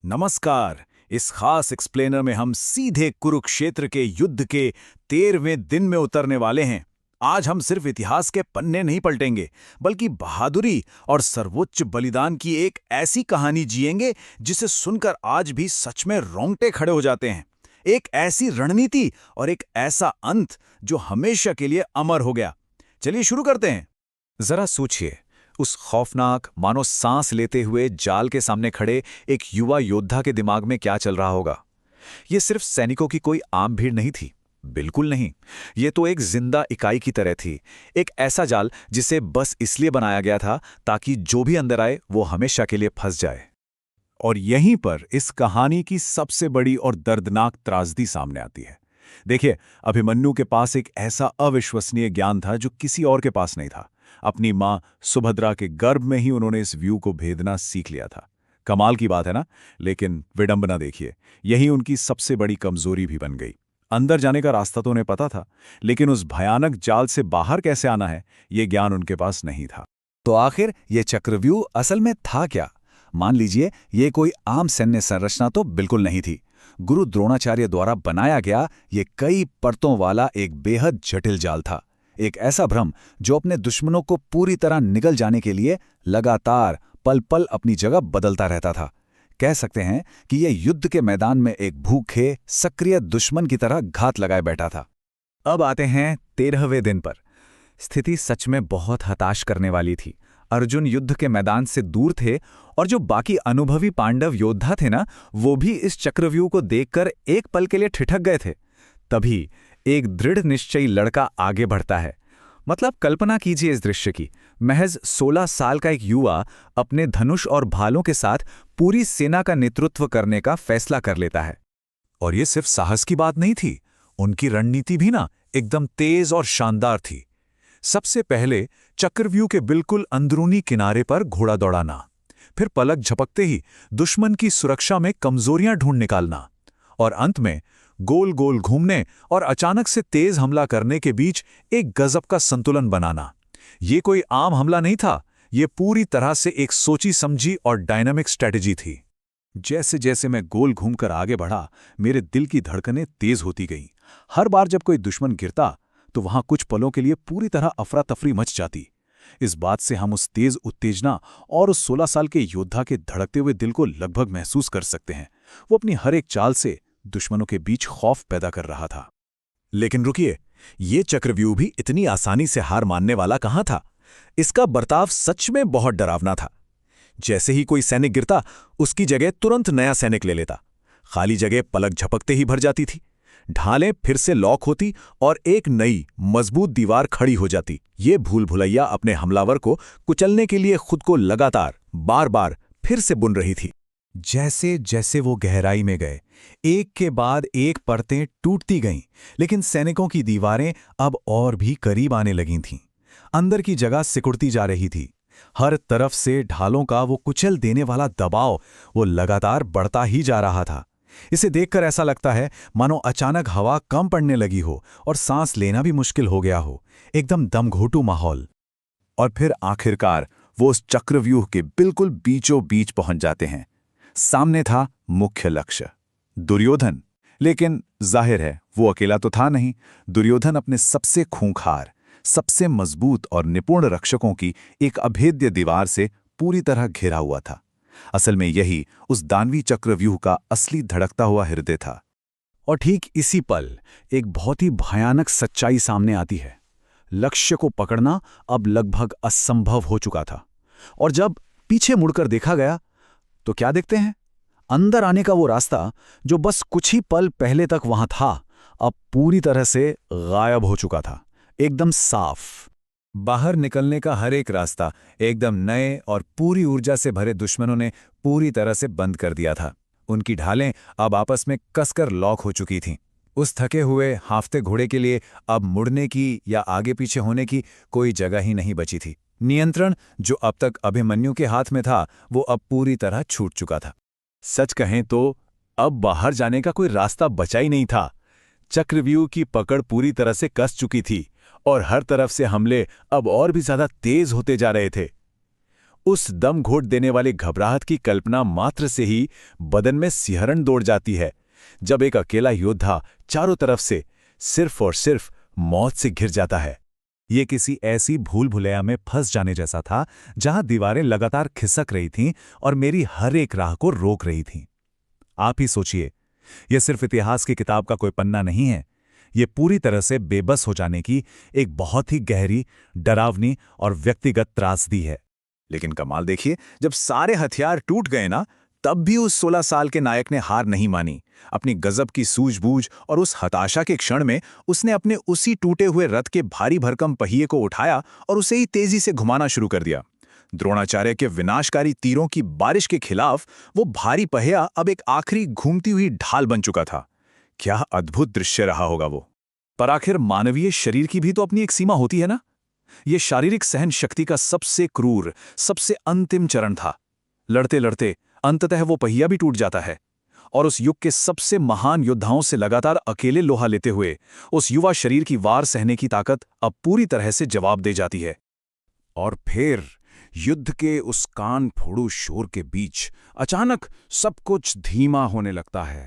नमस्कार। इस खास एक्सप्लेनर में हम सीधे कुरुक्षेत्र के युद्ध के 13वें दिन में उतरने वाले हैं। आज हम सिर्फ इतिहास के पन्ने नहीं पलटेंगे, बल्कि बहादुरी और सर्वोच्च बलिदान की एक ऐसी कहानी जिएंगे जिसे सुनकर आज भी सच में रोंगटे खड़े हो जाते हैं। एक ऐसी रणनीति और एक ऐसा अंत जो हमेशा के लिए अमर हो गया। चलिए शुरू करते हैं। जरा सोचिए, उस खौफनाक, मानो सांस लेते हुए जाल के सामने खड़े एक युवा योद्धा के दिमाग में क्या चल रहा होगा। ये सिर्फ सैनिकों की कोई आम भीड़ नहीं थी, बिल्कुल नहीं। ये तो एक जिंदा इकाई की तरह थी, एक ऐसा जाल जिसे बस इसलिए बनाया गया था ताकि जो भी अंदर आए वो हमेशा के लिए फंस जाए। और यहीं पर इस कहानी की सबसे बड़ी और दर्दनाक त्रासदी सामने आती है। देखिए, अभिमन्यु के पास एक ऐसा अविश्वसनीय ज्ञान था जो किसी और के पास नहीं था। अपनी मां सुभद्रा के गर्भ में ही उन्होंने इस व्यू को भेदना सीख लिया था। कमाल की बात है ना? लेकिन विडंबना देखिए, यही उनकी सबसे बड़ी कमजोरी भी बन गई। अंदर जाने का रास्ता तो उन्हें पता था, लेकिन उस भयानक जाल से बाहर कैसे आना है, ये ज्ञान उनके पास नहीं था। तो आखिर ये चक्रव्यूह असल में था क्या? मान लीजिए, ये कोई आम सैन्य संरचना तो बिल्कुल नहीं थी। गुरु द्रोणाचार्य द्वारा बनाया गया ये कई परतों वाला एक बेहद जटिल जाल था। एक ऐसा भ्रम जो अपने दुश्मनों को पूरी तरह निगल जाने के लिए लगातार पल पल अपनी जगह बदलता रहता था। कह सकते हैं कि यह युद्ध के मैदान में एक भूखे, सक्रिय दुश्मन की तरह घात लगाए बैठा था। अब आते हैं 13वें दिन पर। स्थिति सच में बहुत हताश करने वाली थी। अर्जुन युद्ध के मैदान से दूर थे और जो बाकी अनुभवी पांडव योद्धा थे ना, वो भी इस चक्रव्यूह को देखकर एक पल के लिए ठिठक गए थे। तभी एक दृढ़ निश्चयी लड़का आगे बढ़ता है। मतलब कल्पना कीजिए इस दृश्य की। महज 16 साल का एक युवा अपने धनुष और भालों के साथ पूरी सेना का नेतृत्व करने का फैसला कर लेता है। और ये सिर्फ साहस की बात नहीं थी, उनकी रणनीति भी ना एकदम तेज और शानदार थी। सबसे पहले चक्रव्यूह के बिल्कुल अंदरूनी किनारे पर घोड़ा दौड़ाना, फिर पलक झपकते ही दुश्मन की सुरक्षा में कमजोरियां ढूंढ निकालना, और अंत में गोल गोल घूमने और अचानक से तेज हमला करने के बीच एक गजब का संतुलन बनाना। ये कोई आम हमला नहीं था, ये पूरी तरह से एक सोची समझी और डायनामिक स्ट्रेटेजी थी। जैसे जैसे मैं गोल घूमकर आगे बढ़ा, मेरे दिल की धड़कनें तेज होती गईं। हर बार जब कोई दुश्मन गिरता तो वहां कुछ पलों के लिए पूरी तरह अफरा तफरी मच जाती। इस बात से हम उस तेज उत्तेजना और उस 16 साल के योद्धा के धड़कते हुए दिल को लगभग महसूस कर सकते हैं। वो अपनी हर एक चाल से दुश्मनों के बीच खौफ पैदा कर रहा था। लेकिन रुकिए, ये चक्रव्यूह भी इतनी आसानी से हार मानने वाला कहां था। इसका बर्ताव सच में बहुत डरावना था। जैसे ही कोई सैनिक गिरता, उसकी जगह तुरंत नया सैनिक ले लेता। खाली जगह पलक झपकते ही भर जाती थी। ढालें फिर से लॉक होती और एक नई मजबूत दीवार खड़ी हो जाती। ये भूल भुलैया अपने हमलावर को कुचलने के लिए खुद को लगातार बार बार फिर से बुन रही थी। जैसे जैसे वो गहराई में गए, एक के बाद एक परतें टूटती गईं, लेकिन सैनिकों की दीवारें अब और भी करीब आने लगी थीं। अंदर की जगह सिकुड़ती जा रही थी। हर तरफ से ढालों का वो कुचल देने वाला दबाव वो लगातार बढ़ता ही जा रहा था। इसे देखकर ऐसा लगता है मानो अचानक हवा कम पड़ने लगी हो और सांस लेना भी मुश्किल हो गया हो। एकदम दमघोटू माहौल। और फिर आखिरकार वो उस चक्रव्यूह के बिल्कुल बीचों बीच पहुंच जाते हैं। सामने था मुख्य लक्ष्य, दुर्योधन। लेकिन जाहिर है वो अकेला तो था नहीं। दुर्योधन अपने सबसे खूंखार, सबसे मजबूत और निपुण रक्षकों की एक अभेद्य दीवार से पूरी तरह घिरा हुआ था। असल में यही उस दानवी चक्रव्यूह का असली धड़कता हुआ हृदय था। और ठीक इसी पल एक बहुत ही भयानक सच्चाई सामने आती है। लक्ष्य को पकड़ना अब लगभग असंभव हो चुका था। और जब पीछे मुड़कर देखा गया तो क्या देखते हैं? अंदर आने का वो रास्ता जो बस कुछ ही पल पहले तक वहां था, अब पूरी तरह से गायब हो चुका था। एकदम साफ। बाहर निकलने का हर एक रास्ता एकदम नए और पूरी ऊर्जा से भरे दुश्मनों ने पूरी तरह से बंद कर दिया था। उनकी ढालें अब आपस में कसकर लॉक हो चुकी थीं। उस थके हुए हांफते घोड़े के लिए अब मुड़ने की या आगे पीछे होने की कोई जगह ही नहीं बची थी। नियंत्रण जो अब तक अभिमन्यु के हाथ में था, वो अब पूरी तरह छूट चुका था। सच कहें तो अब बाहर जाने का कोई रास्ता बचा ही नहीं था। चक्रव्यूह की पकड़ पूरी तरह से कस चुकी थी और हर तरफ से हमले अब और भी ज्यादा तेज होते जा रहे थे। उस दम घोट देने वाली घबराहट की कल्पना मात्र से ही बदन में सिहरन दौड़ जाती है, जब एक अकेला योद्धा चारों तरफ से सिर्फ और सिर्फ मौत से घिर जाता है। ये किसी ऐसी भूल भुलैया में फंस जाने जैसा था जहां दीवारें लगातार खिसक रही थीं और मेरी हर एक राह को रोक रही थीं। आप ही सोचिए, यह सिर्फ इतिहास की किताब का कोई पन्ना नहीं है, ये पूरी तरह से बेबस हो जाने की एक बहुत ही गहरी, डरावनी और व्यक्तिगत त्रासदी है। लेकिन कमाल देखिए, जब सारे हथियार टूट गए ना, तब भी उस 16 साल के नायक ने हार नहीं मानी। अपनी गजब की सूझबूझ और उस हताशा के क्षण में उसने अपने उसी टूटे हुए रथ के भारी भरकम पहिए को उठाया और उसे ही तेजी से घुमाना शुरू कर दिया। द्रोणाचार्य के विनाशकारी तीरों की बारिश के खिलाफ वो भारी पहिया अब एक आखिरी घूमती हुई ढाल बन चुका था। क्या अद्भुत दृश्य रहा होगा वो। पर आखिर मानवीय शरीर की भी तो अपनी एक सीमा होती है ना। ये शारीरिक सहन शक्ति का सबसे क्रूर, सबसे अंतिम चरण था। लड़ते लड़ते अंततः वो पहिया भी टूट जाता है और उस युग के सबसे महान योद्धाओं से लगातार अकेले लोहा लेते हुए उस युवा शरीर की वार सहने की ताकत अब पूरी तरह से जवाब दे जाती है। और फिर युद्ध के उस कान फोड़ू शोर के बीच अचानक सब कुछ धीमा होने लगता है।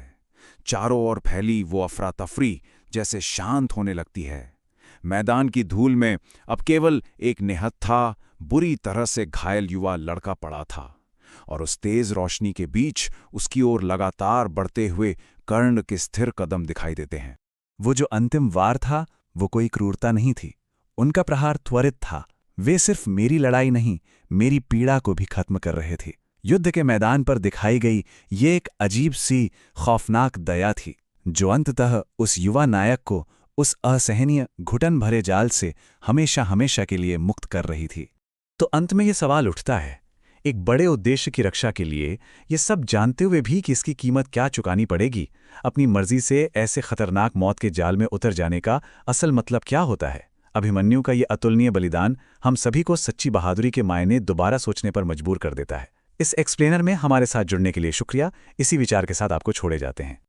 चारों ओर फैली वो अफरा तफरी जैसे शांत होने लगती है। मैदान की धूल में अब केवल एक निहत्था, बुरी तरह से घायल युवा लड़का पड़ा था और उस तेज रोशनी के बीच उसकी ओर लगातार बढ़ते हुए कर्ण के स्थिर कदम दिखाई देते हैं। वो जो अंतिम वार था, वो कोई क्रूरता नहीं थी। उनका प्रहार त्वरित था। वे सिर्फ मेरी लड़ाई नहीं, मेरी पीड़ा को भी खत्म कर रहे थे। युद्ध के मैदान पर दिखाई गई ये एक अजीब सी खौफनाक दया थी, जो अंततः उस युवा नायक को उस असहनीय घुटन भरे जाल से हमेशा हमेशा के लिए मुक्त कर रही थी। तो अंत में ये सवाल उठता है, एक बड़े उद्देश्य की रक्षा के लिए, ये सब जानते हुए भी कि इसकी कीमत क्या चुकानी पड़ेगी, अपनी मर्जी से ऐसे खतरनाक मौत के जाल में उतर जाने का असल मतलब क्या होता है? अभिमन्यु का ये अतुलनीय बलिदान हम सभी को सच्ची बहादुरी के मायने दोबारा सोचने पर मजबूर कर देता है। इस एक्सप्लेनर में हमारे साथ जुड़ने के लिए शुक्रिया। इसी विचार के साथ आपको छोड़े जाते हैं।